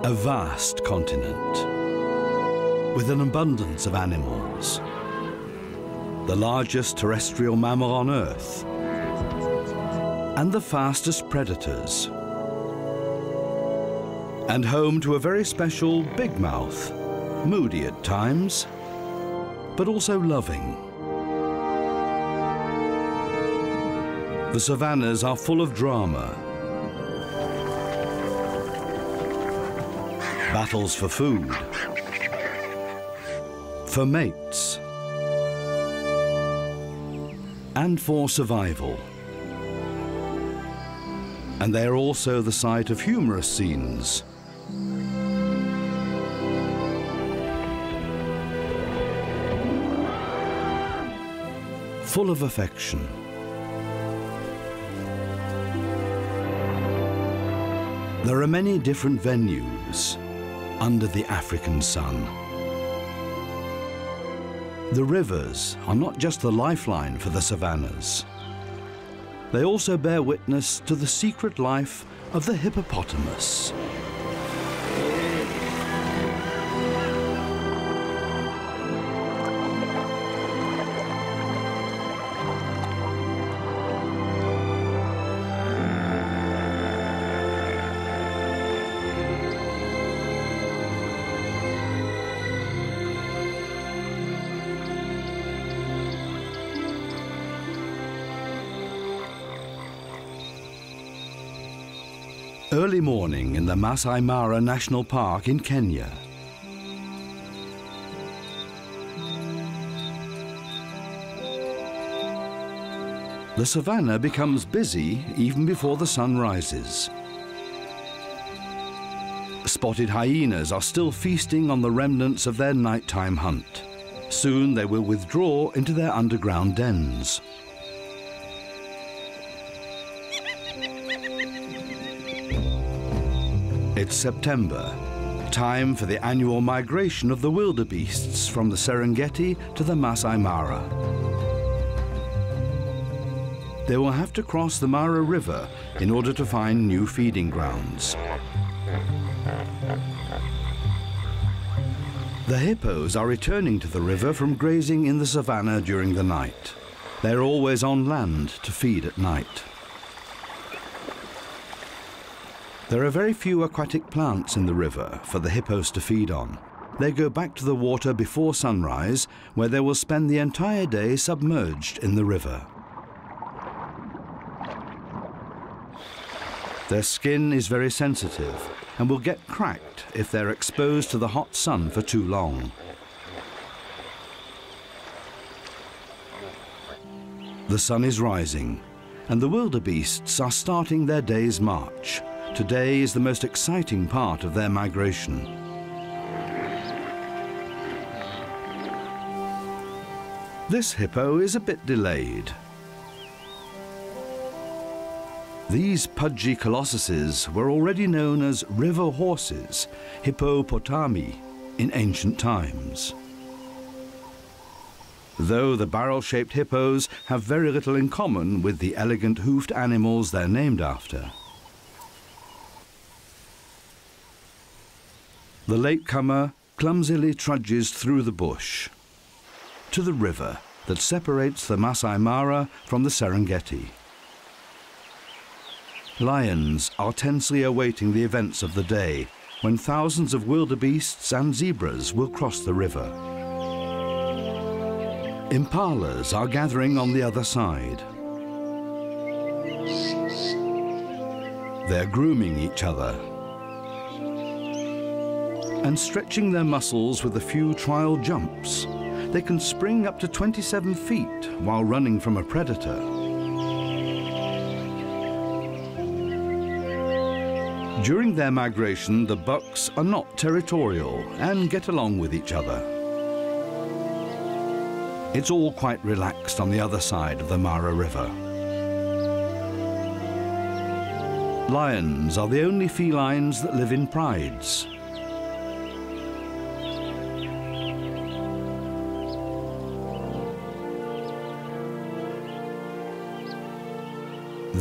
A vast continent with an abundance of animals. The largest terrestrial mammal on Earth and the fastest predators. And home to a very special big mouth, moody at times, but also loving. The savannas are full of drama. Battles for food, for mates, and for survival. And they're also the site of humorous scenes. Full of affection. There are many different venues under the African sun. The rivers are not just the lifeline for the savannas. They also bear witness to the secret life of the hippopotamus. Early morning in the Masai Mara National Park in Kenya. The savanna becomes busy even before the sun rises. Spotted hyenas are still feasting on the remnants of their nighttime hunt. Soon they will withdraw into their underground dens. It's September, time for the annual migration of the wildebeests from the Serengeti to the Masai Mara. They will have to cross the Mara River in order to find new feeding grounds. The hippos are returning to the river from grazing in the savanna during the night. They're always on land to feed at night. There are very few aquatic plants in the river for the hippos to feed on. They go back to the water before sunrise, where they will spend the entire day submerged in the river. Their skin is very sensitive and will get cracked if they're exposed to the hot sun for too long. The sun is rising, and the wildebeests are starting their day's march. Today is the most exciting part of their migration. This hippo is a bit delayed. These pudgy colossuses were already known as river horses, hippopotami, in ancient times. Though the barrel-shaped hippos have very little in common with the elegant hoofed animals they're named after. The latecomer clumsily trudges through the bush to the river that separates the Masai Mara from the Serengeti. Lions are tensely awaiting the events of the day when thousands of wildebeests and zebras will cross the river. Impalas are gathering on the other side. They're grooming each other and stretching their muscles with a few trial jumps. They can spring up to 27 feet while running from a predator. During their migration, the bucks are not territorial and get along with each other. It's all quite relaxed on the other side of the Mara River. Lions are the only felines that live in prides.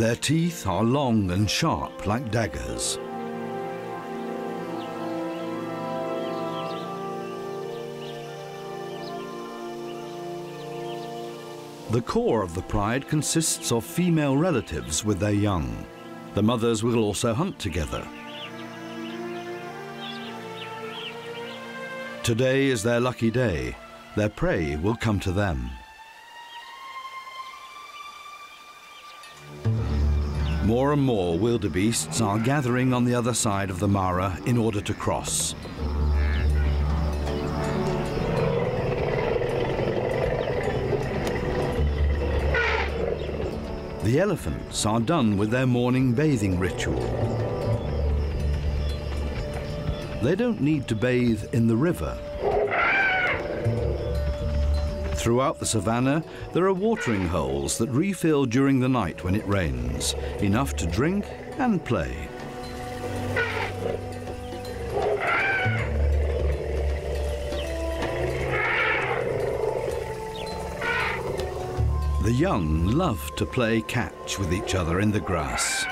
Their teeth are long and sharp like daggers. The core of the pride consists of female relatives with their young. The mothers will also hunt together. Today is their lucky day. Their prey will come to them. More and more wildebeests are gathering on the other side of the Mara in order to cross. The elephants are done with their morning bathing ritual. They don't need to bathe in the river. Throughout the savannah, there are watering holes that refill during the night when it rains, enough to drink and play. The young love to play catch with each other in the grass.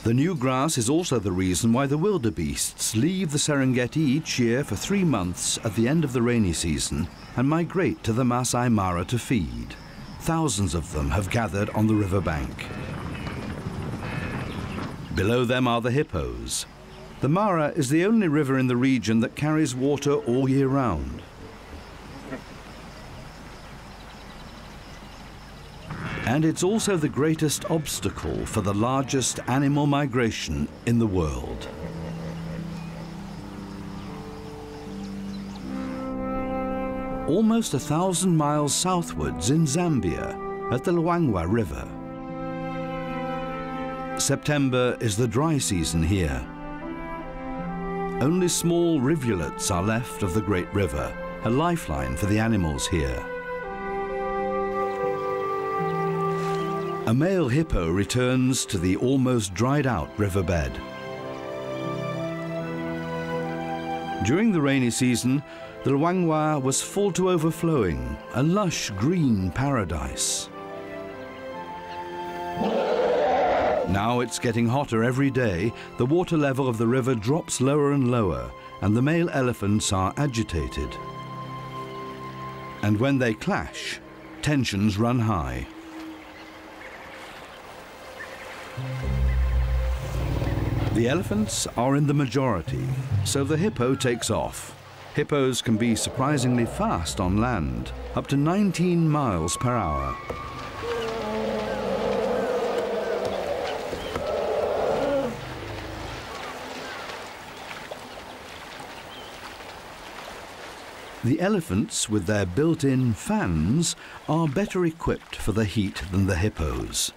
The new grass is also the reason why the wildebeests leave the Serengeti each year for 3 months at the end of the rainy season and migrate to the Masai Mara to feed. Thousands of them have gathered on the riverbank. Below them are the hippos. The Mara is the only river in the region that carries water all year round. And it's also the greatest obstacle for the largest animal migration in the world. Almost 1,000 miles southwards in Zambia, at the Luangwa River. September is the dry season here. Only small rivulets are left of the great river, a lifeline for the animals here. A male hippo returns to the almost dried out riverbed. During the rainy season, the Luangwa was full to overflowing, a lush green paradise. Now it's getting hotter every day. The water level of the river drops lower and lower, and the male elephants are agitated. And when they clash, tensions run high. The elephants are in the majority, so the hippo takes off. Hippos can be surprisingly fast on land, up to 19 miles per hour. The elephants, with their built-in fans, are better equipped for the heat than the hippos.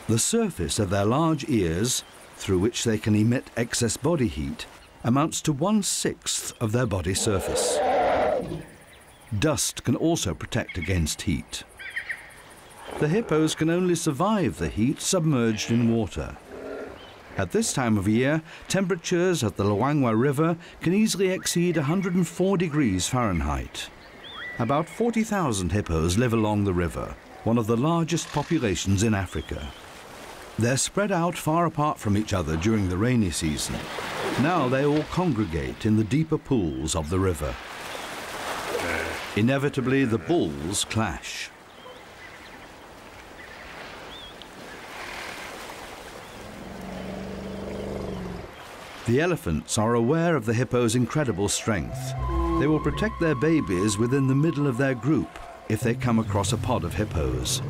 The surface of their large ears, through which they can emit excess body heat, amounts to 1/6 of their body surface. Dust can also protect against heat. The hippos can only survive the heat submerged in water. At this time of year, temperatures at the Luangwa River can easily exceed 104 degrees Fahrenheit. About 40,000 hippos live along the river, one of the largest populations in Africa. They're spread out far apart from each other during the rainy season. Now they all congregate in the deeper pools of the river. Inevitably, the bulls clash. The elephants are aware of the hippo's incredible strength. They will protect their babies within the middle of their group if they come across a pod of hippos.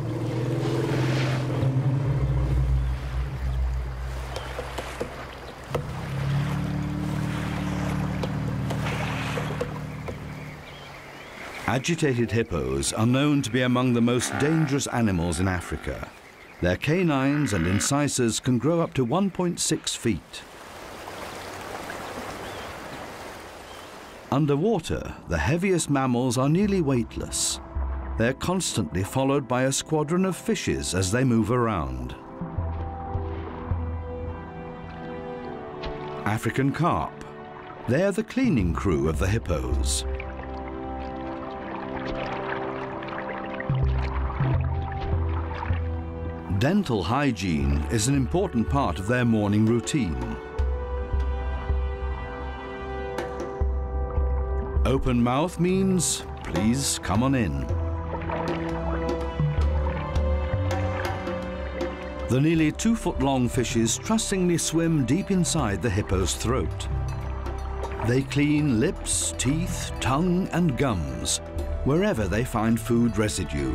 Agitated hippos are known to be among the most dangerous animals in Africa. Their canines and incisors can grow up to 1.6 feet. Underwater, the heaviest mammals are nearly weightless. They're constantly followed by a squadron of fishes as they move around. African carp. They're the cleaning crew of the hippos. Dental hygiene is an important part of their morning routine. Open mouth means, please come on in. The nearly 2-foot-long fishes trustingly swim deep inside the hippo's throat. They clean lips, teeth, tongue and gums wherever they find food residue.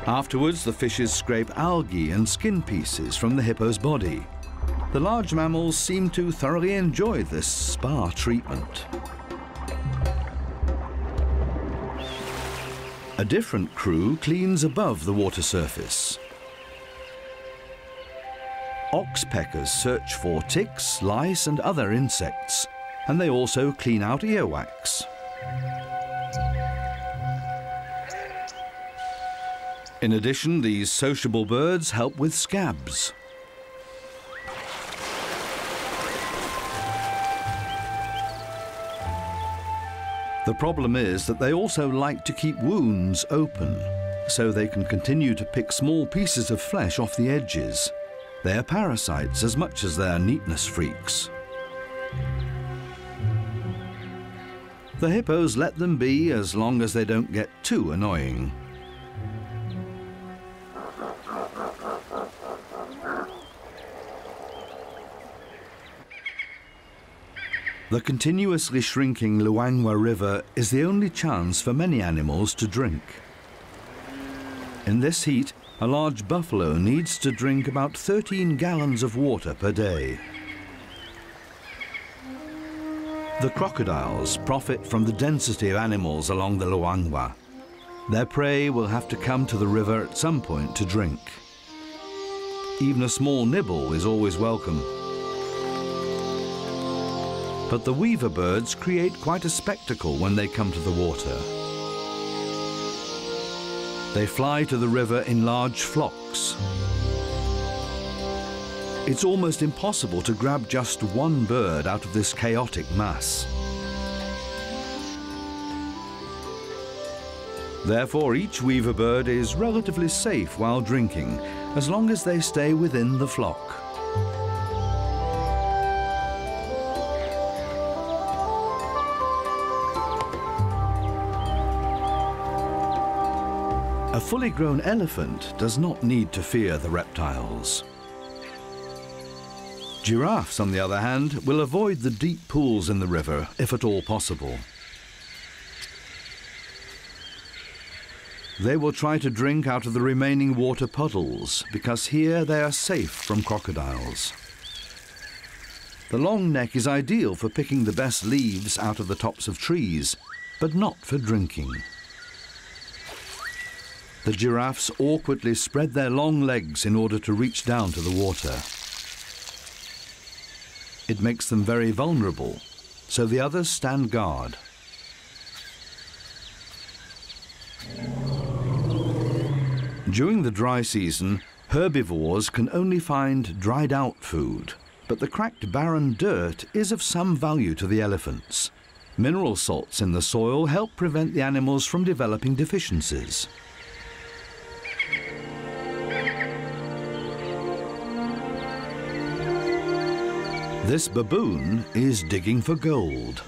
Afterwards, the fishes scrape algae and skin pieces from the hippo's body. The large mammals seem to thoroughly enjoy this spa treatment. A different crew cleans above the water surface. Oxpeckers search for ticks, lice and other insects, and they also clean out earwax. In addition, these sociable birds help with scabs. The problem is that they also like to keep wounds open, so they can continue to pick small pieces of flesh off the edges. They are parasites as much as they are neatness freaks. The hippos let them be as long as they don't get too annoying. The continuously shrinking Luangwa River is the only chance for many animals to drink. In this heat, a large buffalo needs to drink about 13 gallons of water per day. The crocodiles profit from the density of animals along the Luangwa. Their prey will have to come to the river at some point to drink. Even a small nibble is always welcome. But the weaver birds create quite a spectacle when they come to the water. They fly to the river in large flocks. It's almost impossible to grab just one bird out of this chaotic mass. Therefore, each weaver bird is relatively safe while drinking, as long as they stay within the flock. A fully grown elephant does not need to fear the reptiles. Giraffes, on the other hand, will avoid the deep pools in the river if at all possible. They will try to drink out of the remaining water puddles because here they are safe from crocodiles. The long neck is ideal for picking the best leaves out of the tops of trees, but not for drinking. The giraffes awkwardly spread their long legs in order to reach down to the water. It makes them very vulnerable, so the others stand guard. During the dry season, herbivores can only find dried out food, but the cracked barren dirt is of some value to the elephants. Mineral salts in the soil help prevent the animals from developing deficiencies. This baboon is digging for gold.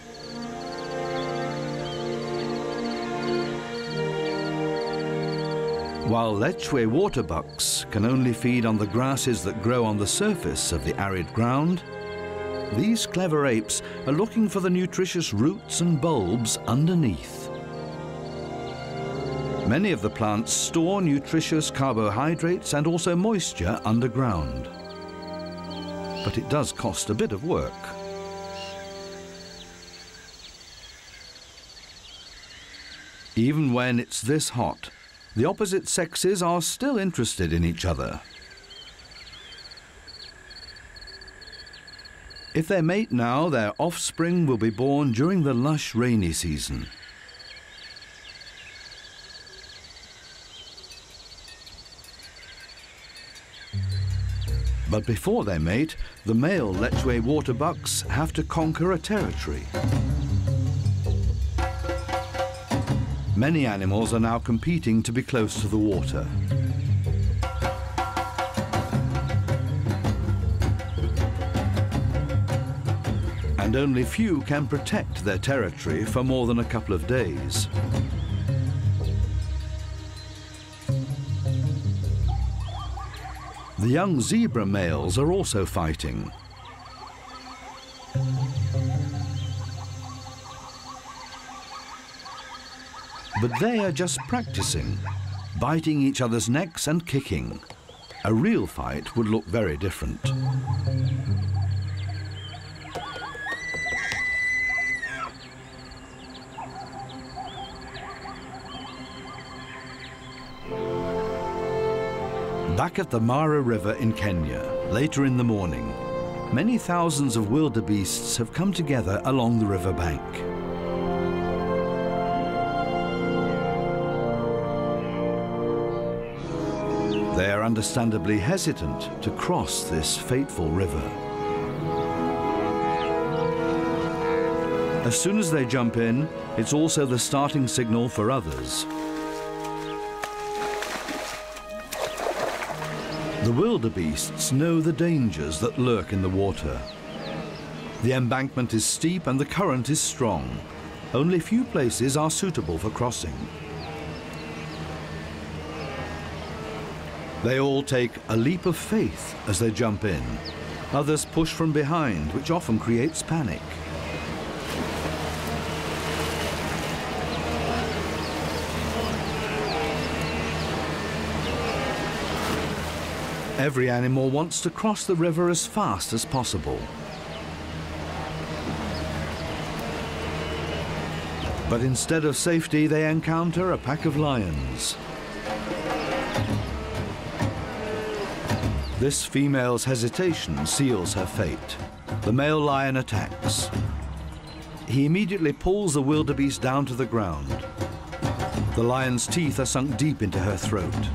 While Lechwe waterbucks can only feed on the grasses that grow on the surface of the arid ground, these clever apes are looking for the nutritious roots and bulbs underneath. Many of the plants store nutritious carbohydrates and also moisture underground. But it does cost a bit of work. Even when it's this hot, the opposite sexes are still interested in each other. If they mate now, their offspring will be born during the lush rainy season. But before they mate, the male Lechwe waterbucks have to conquer a territory. Many animals are now competing to be close to the water. and only few can protect their territory for more than a couple of days. The young zebra males are also fighting. But they are just practicing, biting each other's necks and kicking. A real fight would look very different. Back at the Mara River in Kenya, later in the morning, many thousands of wildebeests have come together along the river bank. They are understandably hesitant to cross this fateful river. As soon as they jump in, it's also the starting signal for others. The wildebeests know the dangers that lurk in the water. The embankment is steep and the current is strong. Only few places are suitable for crossing. They all take a leap of faith as they jump in. Others push from behind, which often creates panic. Every animal wants to cross the river as fast as possible. But instead of safety, they encounter a pack of lions. This female's hesitation seals her fate. The male lion attacks. He immediately pulls the wildebeest down to the ground. The lion's teeth are sunk deep into her throat.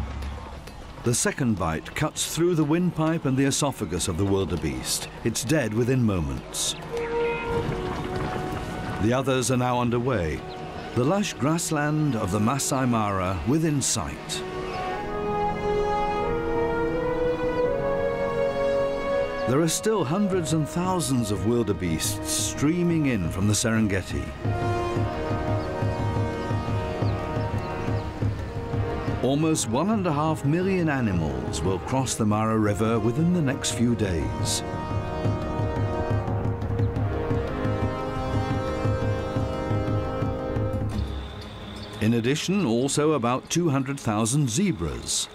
The second bite cuts through the windpipe and the esophagus of the wildebeest. It's dead within moments. The others are now underway. The lush grassland of the Masai Mara within sight. There are still hundreds and thousands of wildebeests streaming in from the Serengeti. Almost 1.5 million animals will cross the Mara River within the next few days. In addition, also about 200,000 zebras.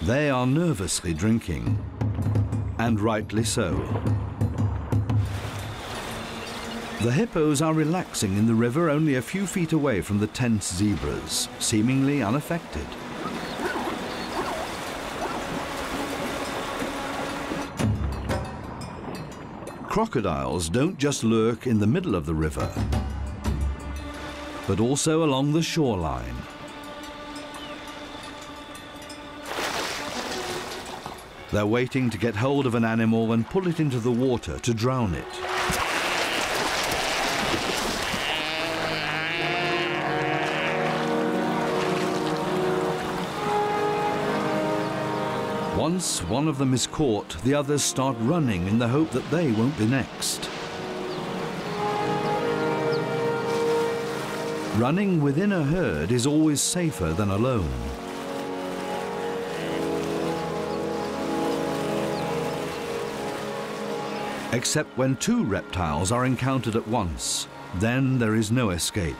They are nervously drinking, and rightly so. The hippos are relaxing in the river only a few feet away from the tense zebras, seemingly unaffected. Crocodiles don't just lurk in the middle of the river, but also along the shoreline. They're waiting to get hold of an animal and pull it into the water to drown it. Once one of them is caught, the others start running in the hope that they won't be next. Running within a herd is always safer than alone. Except when two reptiles are encountered at once, then there is no escape.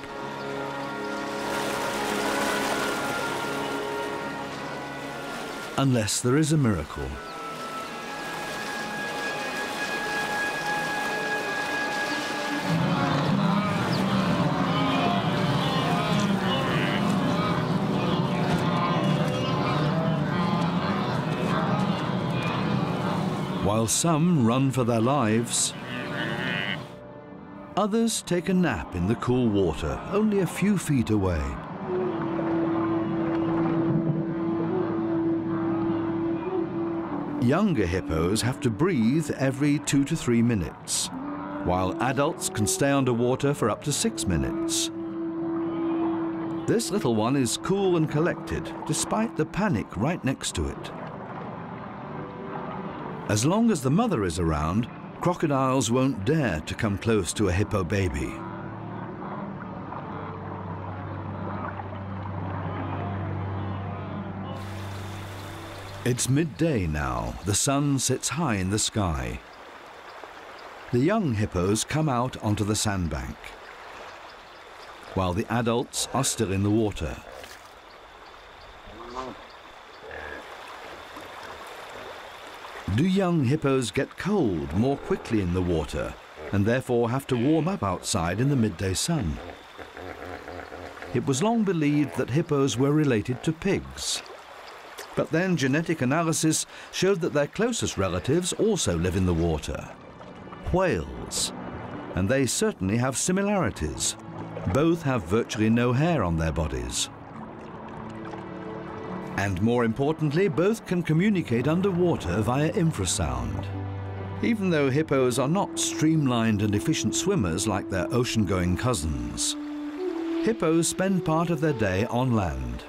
Unless there is a miracle. While some run for their lives, others take a nap in the cool water, only a few feet away. Younger hippos have to breathe every 2 to 3 minutes, while adults can stay underwater for up to 6 minutes. This little one is cool and collected, despite the panic right next to it. As long as the mother is around, Crocodiles won't dare to come close to a hippo baby. It's midday now. The sun sits high in the sky. The young hippos come out onto the sandbank, while the adults are still in the water. Do young hippos get cold more quickly in the water and therefore have to warm up outside in the midday sun? It was long believed that hippos were related to pigs. But then genetic analysis showed that their closest relatives also live in the water. Whales. And they certainly have similarities. Both have virtually no hair on their bodies. And more importantly, both can communicate underwater via infrasound. Even though hippos are not streamlined and efficient swimmers like their ocean-going cousins, hippos spend part of their day on land.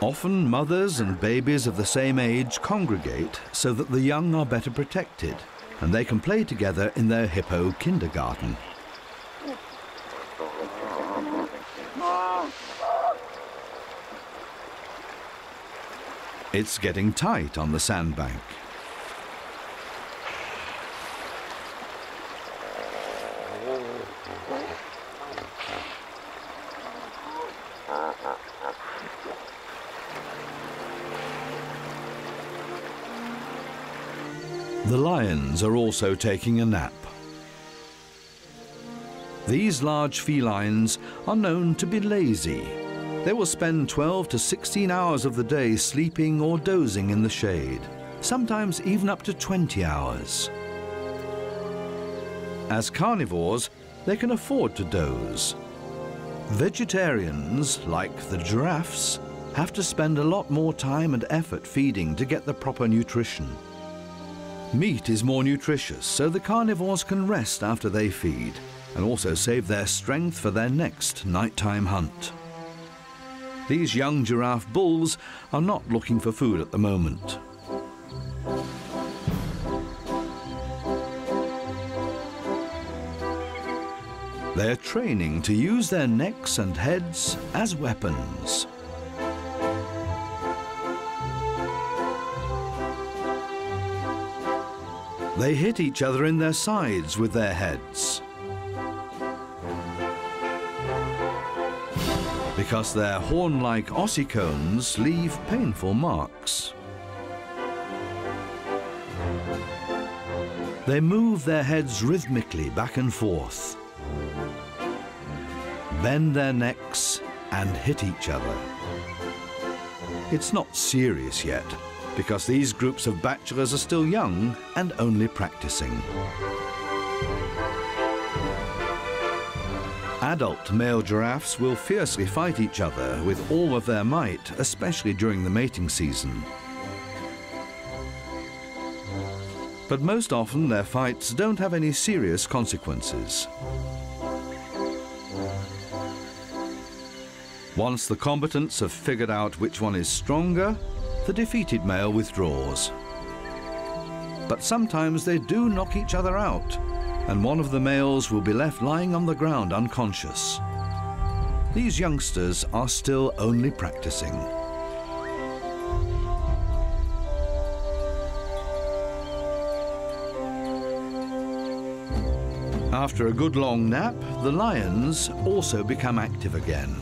Often mothers and babies of the same age congregate so that the young are better protected and they can play together in their hippo kindergarten. It's getting tight on the sandbank. The lions are also taking a nap. These large felines are known to be lazy. They will spend 12 to 16 hours of the day sleeping or dozing in the shade, sometimes even up to 20 hours. As carnivores, they can afford to doze. Vegetarians, like the giraffes, have to spend a lot more time and effort feeding to get the proper nutrition. Meat is more nutritious, so the carnivores can rest after they feed and also save their strength for their next nighttime hunt. These young giraffe bulls are not looking for food at the moment. They are training to use their necks and heads as weapons. They hit each other in their sides with their heads, because their horn-like ossicones leave painful marks. They move their heads rhythmically back and forth, bend their necks and hit each other. It's not serious yet, because these groups of bachelors are still young and only practicing. Adult male giraffes will fiercely fight each other with all of their might, especially during the mating season. But most often their fights don't have any serious consequences. Once the combatants have figured out which one is stronger, the defeated male withdraws. But sometimes they do knock each other out, and one of the males will be left lying on the ground unconscious. These youngsters are still only practicing. After a good long nap, the lions also become active again.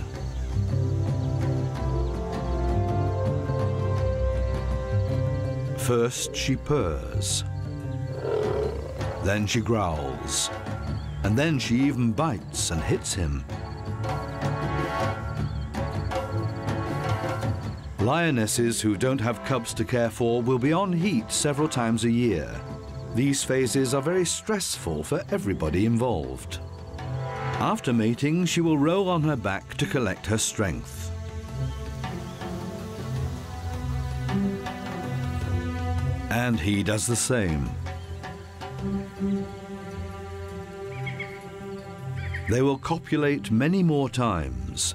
First she purrs, then she growls, and then she even bites and hits him. Lionesses who don't have cubs to care for will be on heat several times a year. These phases are very stressful for everybody involved. After mating, she will roll on her back to collect her strength. And he does the same. They will copulate many more times.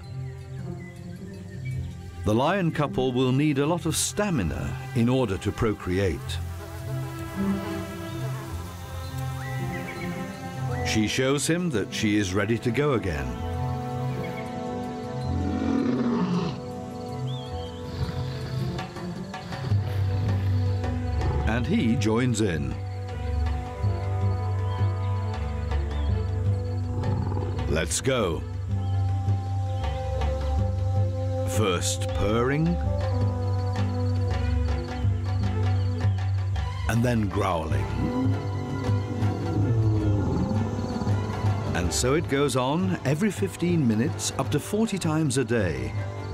The lion couple will need a lot of stamina in order to procreate. She shows him that she is ready to go again. And he joins in. Let's go. First purring, and then growling. And so it goes on every 15 minutes, up to 40 times a day,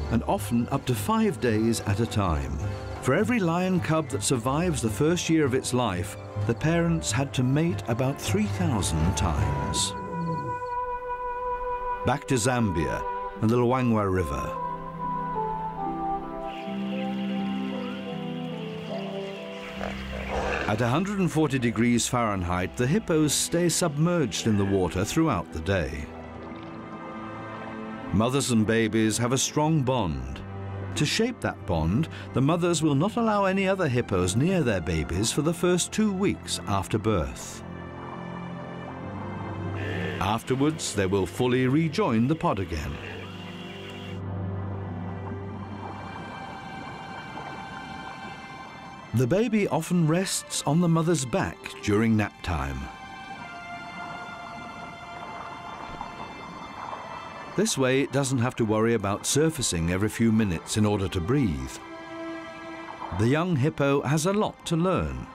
and often up to 5 days at a time. For every lion cub that survives the first year of its life, the parents had to mate about 3,000 times. Back to Zambia and the Luangwa River. At 140 degrees Fahrenheit, the hippos stay submerged in the water throughout the day. Mothers and babies have a strong bond. To shape that bond, the mothers will not allow any other hippos near their babies for the first 2 weeks after birth. Afterwards, they will fully rejoin the pod again. The baby often rests on the mother's back during nap time. This way, it doesn't have to worry about surfacing every few minutes in order to breathe. The young hippo has a lot to learn.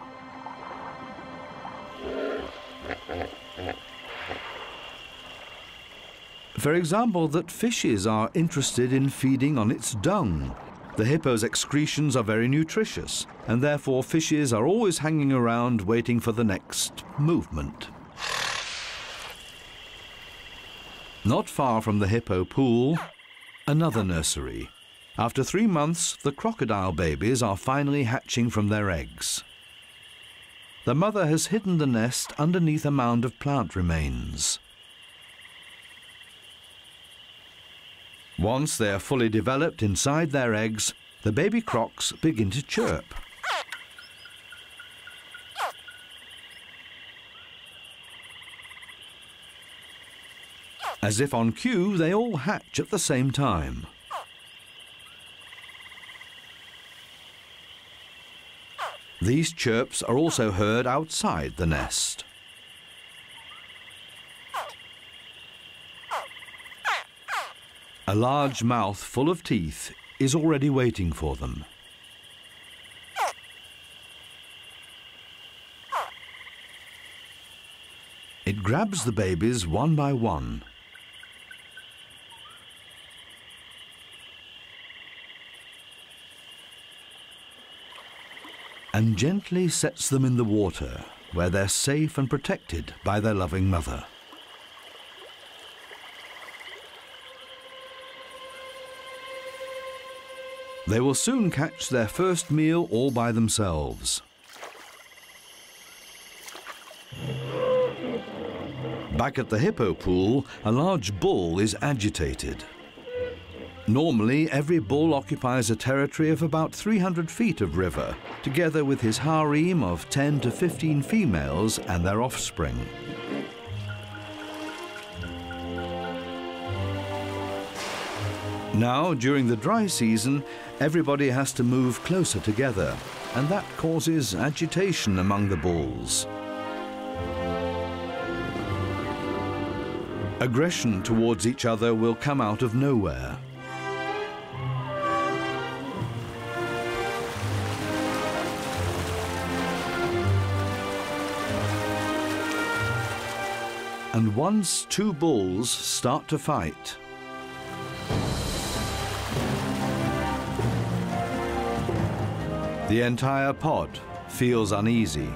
For example, that fishes are interested in feeding on its dung. The hippo's excretions are very nutritious, and therefore fishes are always hanging around waiting for the next movement. Not far from the hippo pool, another nursery. After 3 months, the crocodile babies are finally hatching from their eggs. The mother has hidden the nest underneath a mound of plant remains. Once they are fully developed inside their eggs, the baby crocs begin to chirp. As if on cue, they all hatch at the same time. These chirps are also heard outside the nest. A large mouth full of teeth is already waiting for them. It grabs the babies one by one. And gently sets them in the water, where they're safe and protected by their loving mother. They will soon catch their first meal all by themselves. Back at the hippo pool, a large bull is agitated. Normally, every bull occupies a territory of about 300 feet of river, together with his harem of 10 to 15 females and their offspring. Now, during the dry season, everybody has to move closer together, and that causes agitation among the bulls. Aggression towards each other will come out of nowhere. And once 2 bulls start to fight, the entire pod feels uneasy.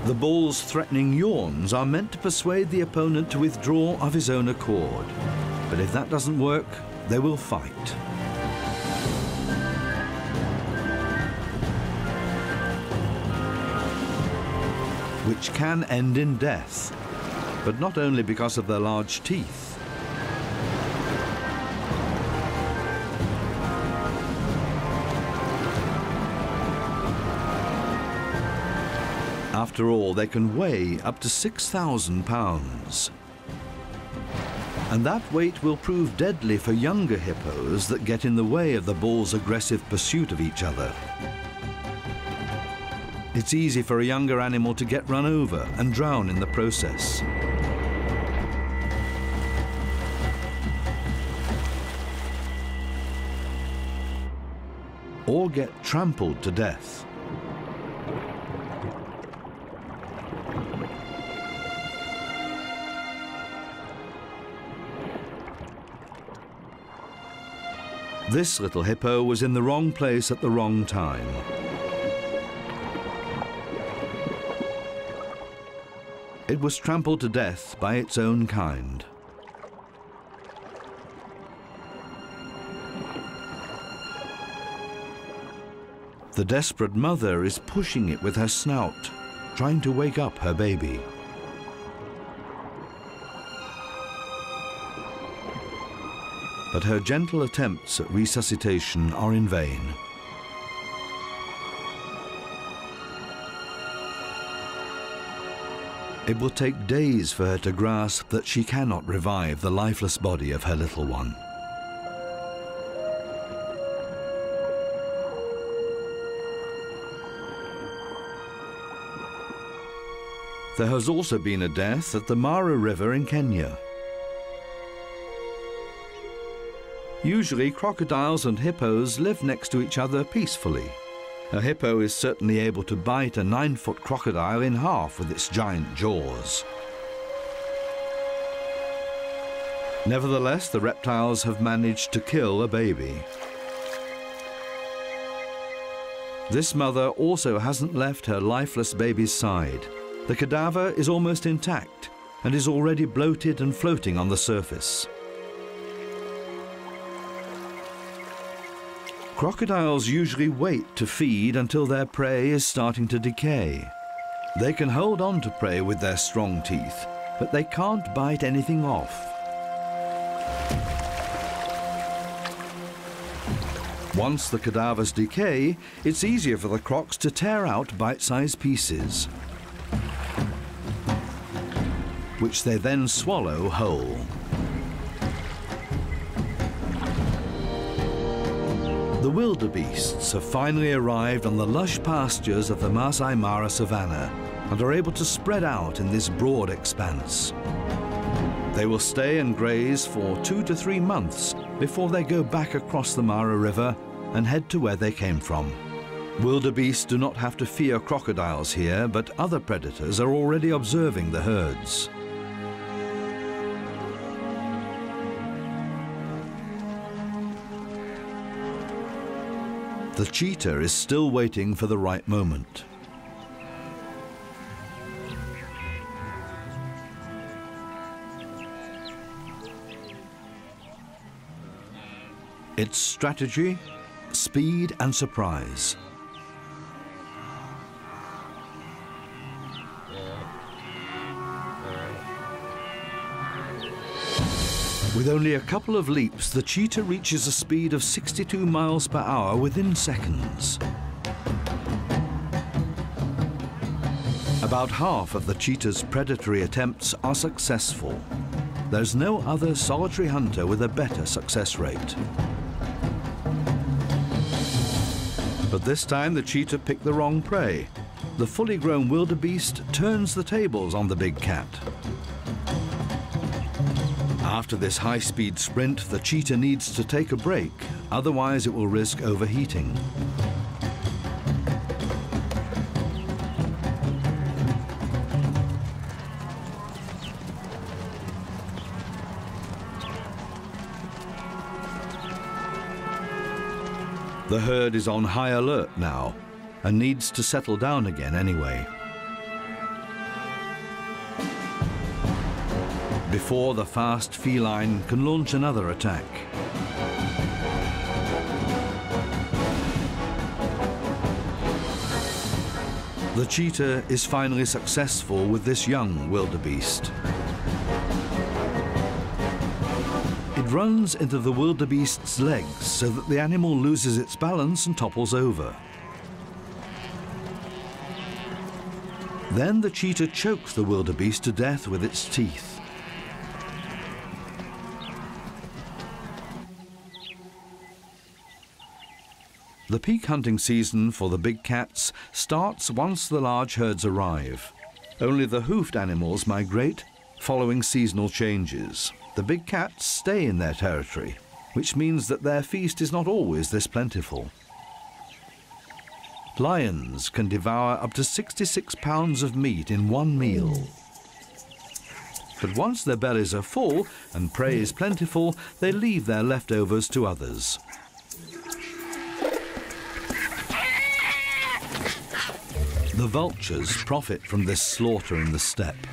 The bull's threatening yawns are meant to persuade the opponent to withdraw of his own accord. But if that doesn't work, they will fight. Which can end in death, but not only because of their large teeth. After all, they can weigh up to 6,000 pounds. And that weight will prove deadly for younger hippos that get in the way of the bull's aggressive pursuit of each other. It's easy for a younger animal to get run over and drown in the process. Or get trampled to death. This little hippo was in the wrong place at the wrong time. It was trampled to death by its own kind. The desperate mother is pushing it with her snout, trying to wake up her baby. But her gentle attempts at resuscitation are in vain. It will take days for her to grasp that she cannot revive the lifeless body of her little one. There has also been a death at the Mara River in Kenya. Usually, crocodiles and hippos live next to each other peacefully. A hippo is certainly able to bite a 9-foot crocodile in half with its giant jaws. Nevertheless, the reptiles have managed to kill a baby. This mother also hasn't left her lifeless baby's side. The cadaver is almost intact and is already bloated and floating on the surface. Crocodiles usually wait to feed until their prey is starting to decay. They can hold on to prey with their strong teeth, but they can't bite anything off. Once the cadavers decay, it's easier for the crocs to tear out bite-sized pieces, which they then swallow whole. The wildebeests have finally arrived on the lush pastures of the Masai Mara savanna and are able to spread out in this broad expanse. They will stay and graze for 2 to 3 months before they go back across the Mara River and head to where they came from. Wildebeest do not have to fear crocodiles here, but other predators are already observing the herds. The cheetah is still waiting for the right moment. It's strategy, speed, and surprise. With only a couple of leaps, the cheetah reaches a speed of 62 miles per hour within seconds. About half of the cheetah's predatory attempts are successful. There's no other solitary hunter with a better success rate. But this time the cheetah picked the wrong prey. The fully grown wildebeest turns the tables on the big cat. After this high-speed sprint, the cheetah needs to take a break, otherwise it will risk overheating. The herd is on high alert now and needs to settle down again anyway. Before the fast feline can launch another attack. The cheetah is finally successful with this young wildebeest. It runs into the wildebeest's legs so that the animal loses its balance and topples over. Then the cheetah chokes the wildebeest to death with its teeth. The peak hunting season for the big cats starts once the large herds arrive. Only the hoofed animals migrate, following seasonal changes. The big cats stay in their territory, which means that their feast is not always this plentiful. Lions can devour up to 66 pounds of meat in one meal. But once their bellies are full and prey is plentiful, they leave their leftovers to others. The vultures profit from this slaughter in the steppe.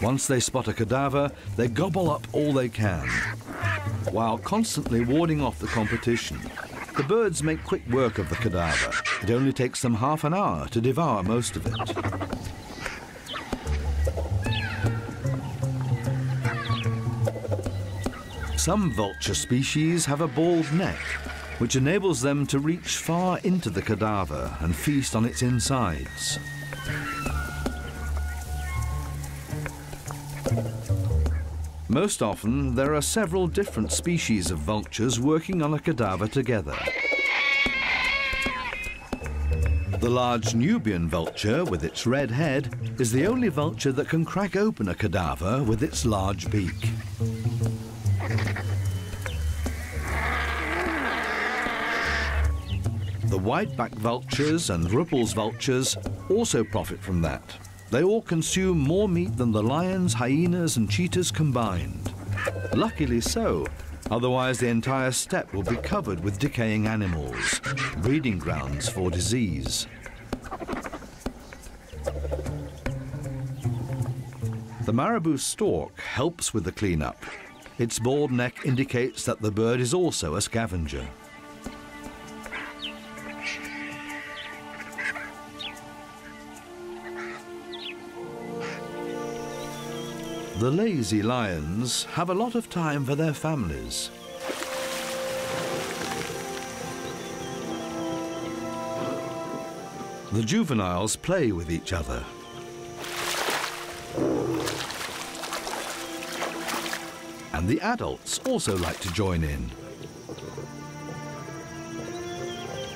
Once they spot a cadaver, they gobble up all they can, while constantly warding off the competition. The birds make quick work of the cadaver. It only takes them half an hour to devour most of it. Some vulture species have a bald neck, which enables them to reach far into the cadaver and feast on its insides. Most often, there are several different species of vultures working on a cadaver together. The large Nubian vulture, with its red head, is the only vulture that can crack open a cadaver with its large beak. The white-backed vultures and Ruppel's vultures also profit from that. They all consume more meat than the lions, hyenas and cheetahs combined. Luckily so, otherwise the entire steppe will be covered with decaying animals, breeding grounds for disease. The marabou stork helps with the cleanup. Its bald neck indicates that the bird is also a scavenger. The lazy lions have a lot of time for their families. The juveniles play with each other. And the adults also like to join in.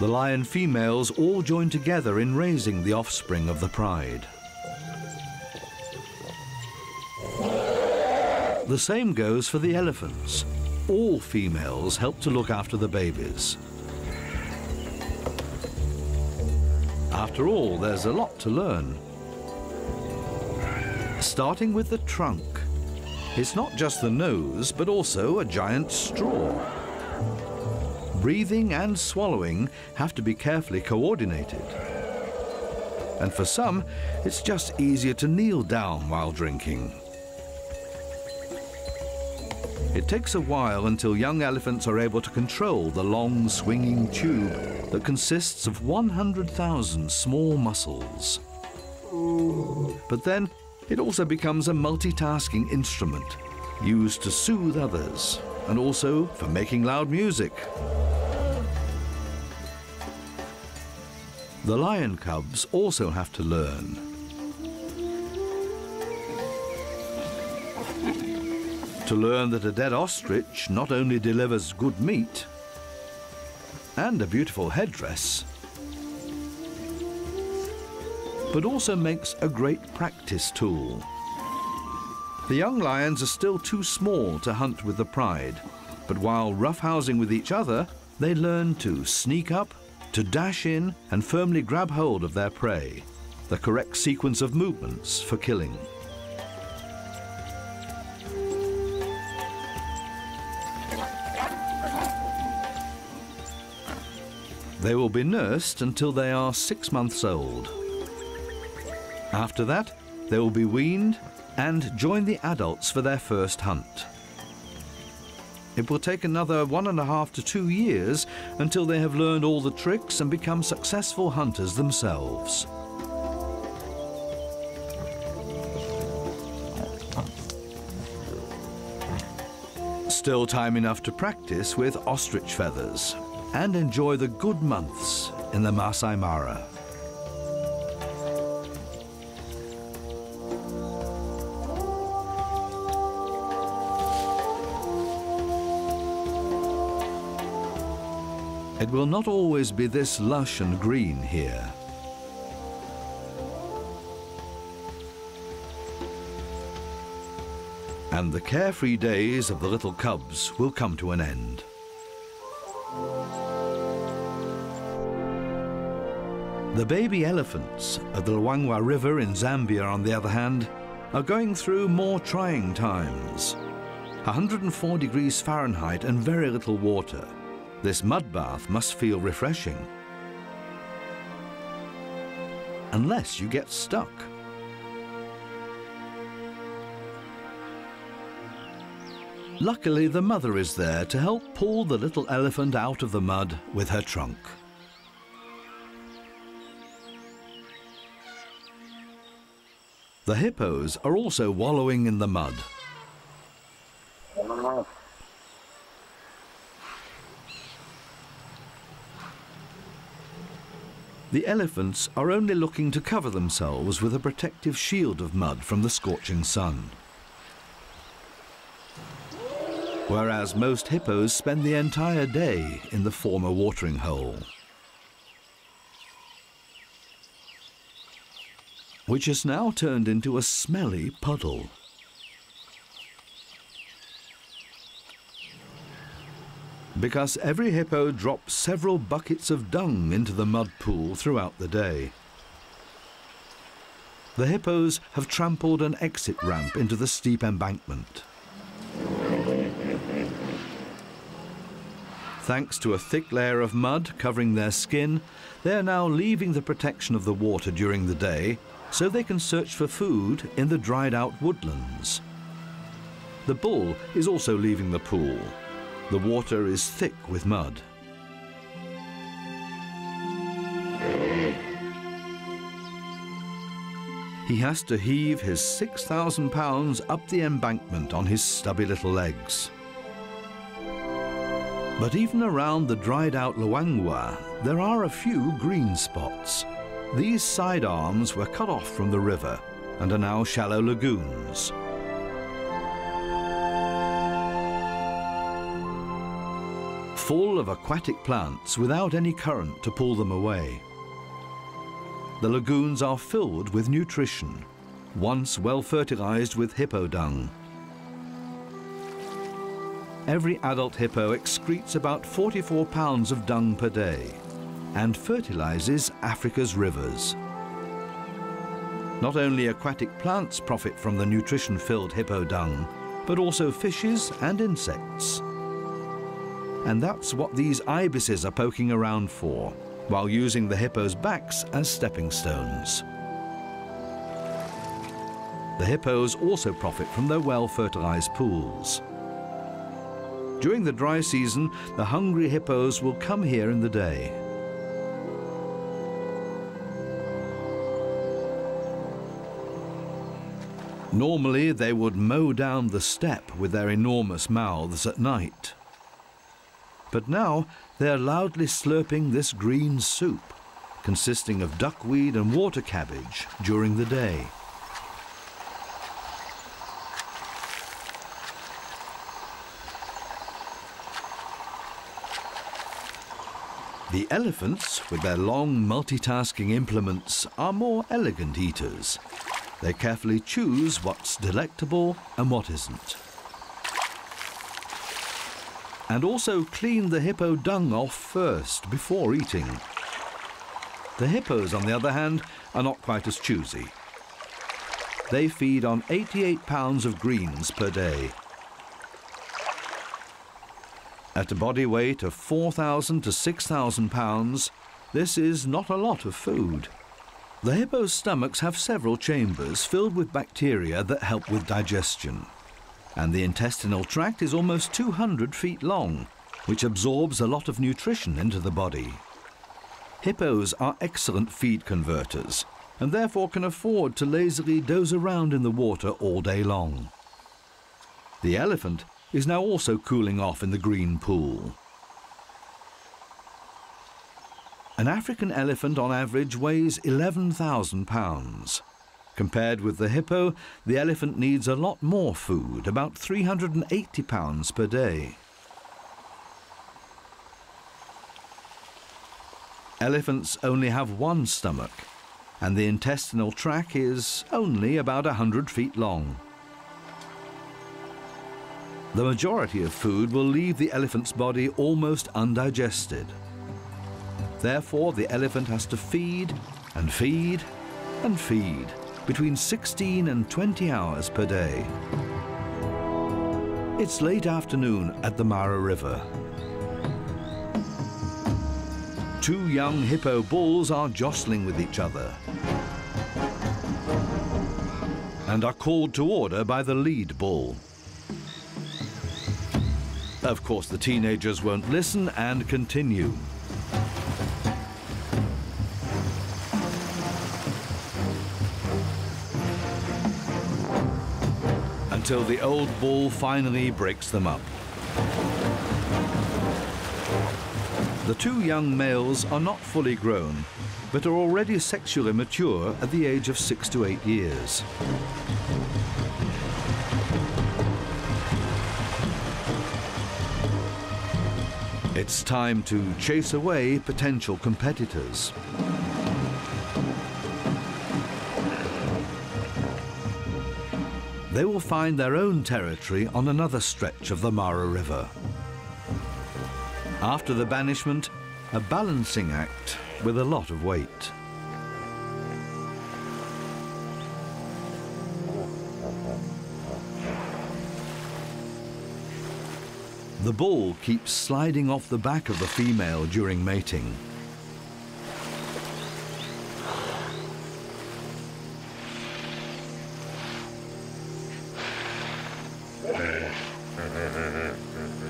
The lion females all join together in raising the offspring of the pride. The same goes for the elephants. All females help to look after the babies. After all, there's a lot to learn. Starting with the trunk. It's not just the nose, but also a giant straw. Breathing and swallowing have to be carefully coordinated. And for some, it's just easier to kneel down while drinking. It takes a while until young elephants are able to control the long, swinging tube that consists of 100,000 small muscles. But then, it also becomes a multitasking instrument, used to soothe others, and also for making loud music. The lion cubs also have to learn. To learn that a dead ostrich not only delivers good meat and a beautiful headdress, but also makes a great practice tool. The young lions are still too small to hunt with the pride, but while roughhousing with each other, they learn to sneak up, to dash in and firmly grab hold of their prey, the correct sequence of movements for killing. They will be nursed until they are 6 months old. After that, they will be weaned and join the adults for their first hunt. It will take another 1.5 to 2 years until they have learned all the tricks and become successful hunters themselves. Still time enough to practice with ostrich feathers and enjoy the good months in the Masai Mara. It will not always be this lush and green here. And the carefree days of the little cubs will come to an end. The baby elephants at the Luangwa River in Zambia, on the other hand, are going through more trying times. 104 degrees Fahrenheit and very little water. This mud bath must feel refreshing. Unless you get stuck. Luckily, the mother is there to help pull the little elephant out of the mud with her trunk. The hippos are also wallowing in the mud. The elephants are only looking to cover themselves with a protective shield of mud from the scorching sun. Whereas most hippos spend the entire day in the former watering hole, which has now turned into a smelly puddle. Because every hippo drops several buckets of dung into the mud pool throughout the day. The hippos have trampled an exit ramp into the steep embankment. Thanks to a thick layer of mud covering their skin, they are now leaving the protection of the water during the day so they can search for food in the dried-out woodlands. The bull is also leaving the pool. The water is thick with mud. He has to heave his 6,000 pounds up the embankment on his stubby little legs. But even around the dried-out Luangwa, there are a few green spots. These side arms were cut off from the river and are now shallow lagoons. Full of aquatic plants without any current to pull them away. The lagoons are filled with nutrition, once well fertilized with hippo dung. Every adult hippo excretes about 44 pounds of dung per day and fertilizes Africa's rivers. Not only aquatic plants profit from the nutrition-filled hippo dung, but also fishes and insects. And that's what these ibises are poking around for, while using the hippos' backs as stepping stones. The hippos also profit from their well-fertilized pools. During the dry season, the hungry hippos will come here in the day. Normally, they would mow down the steppe with their enormous mouths at night. But now they are loudly slurping this green soup, consisting of duckweed and water cabbage, during the day. The elephants, with their long multitasking implements, are more elegant eaters. They carefully choose what's delectable and what isn't. And also clean the hippo dung off first, before eating. The hippos, on the other hand, are not quite as choosy. They feed on 88 pounds of greens per day. At a body weight of 4,000 to 6,000 pounds, this is not a lot of food. The hippos' stomachs have several chambers filled with bacteria that help with digestion. And the intestinal tract is almost 200 feet long, which absorbs a lot of nutrition into the body. Hippos are excellent feed converters, and therefore can afford to lazily doze around in the water all day long. The elephant is now also cooling off in the green pool. An African elephant on average weighs 11,000 pounds. Compared with the hippo, the elephant needs a lot more food, about 380 pounds per day. Elephants only have one stomach, and the intestinal tract is only about 100 feet long. The majority of food will leave the elephant's body almost undigested. Therefore, the elephant has to feed and feed and feed between 16 and 20 hours per day. It's late afternoon at the Mara River. Two young hippo bulls are jostling with each other and are called to order by the lead bull. Of course, the teenagers won't listen and continue. Until the old bull finally breaks them up. The two young males are not fully grown, but are already sexually mature at the age of 6 to 8 years. It's time to chase away potential competitors. They will find their own territory on another stretch of the Mara River. After the banishment, a balancing act with a lot of weight. The bull keeps sliding off the back of the female during mating.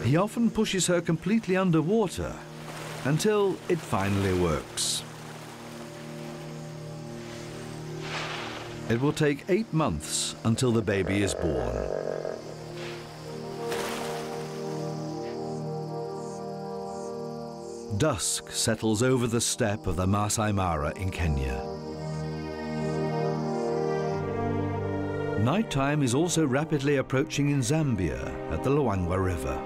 He often pushes her completely underwater until it finally works. It will take 8 months until the baby is born. Dusk settles over the steppe of the Masai Mara in Kenya. Nighttime is also rapidly approaching in Zambia at the Luangwa River.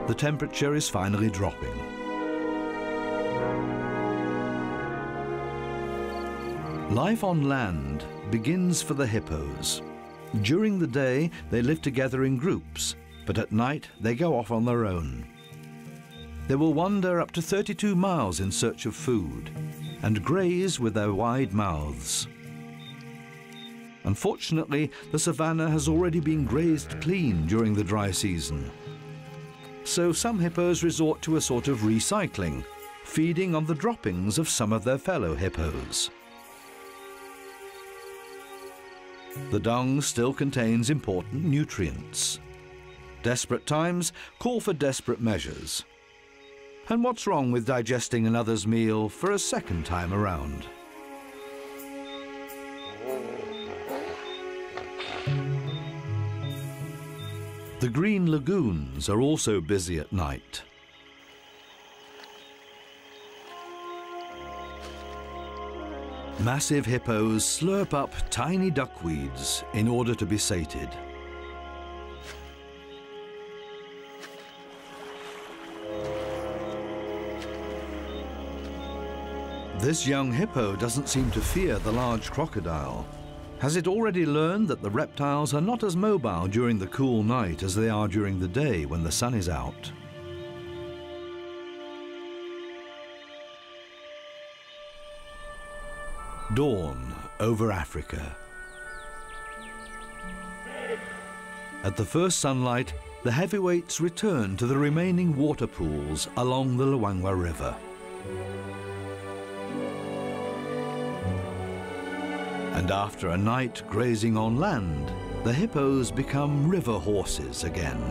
The temperature is finally dropping. Life on land begins for the hippos. During the day, they live together in groups, but at night they go off on their own. They will wander up to 32 miles in search of food and graze with their wide mouths. Unfortunately, the savanna has already been grazed clean during the dry season. So some hippos resort to a sort of recycling, feeding on the droppings of some of their fellow hippos. The dung still contains important nutrients. Desperate times call for desperate measures. And what's wrong with digesting another's meal for a second time around? The green lagoons are also busy at night. Massive hippos slurp up tiny duckweeds in order to be sated. This young hippo doesn't seem to fear the large crocodile. Has it already learned that the reptiles are not as mobile during the cool night as they are during the day when the sun is out? Dawn over Africa. At the first sunlight, the heavyweights return to the remaining water pools along the Luangwa River. And after a night grazing on land, the hippos become river horses again.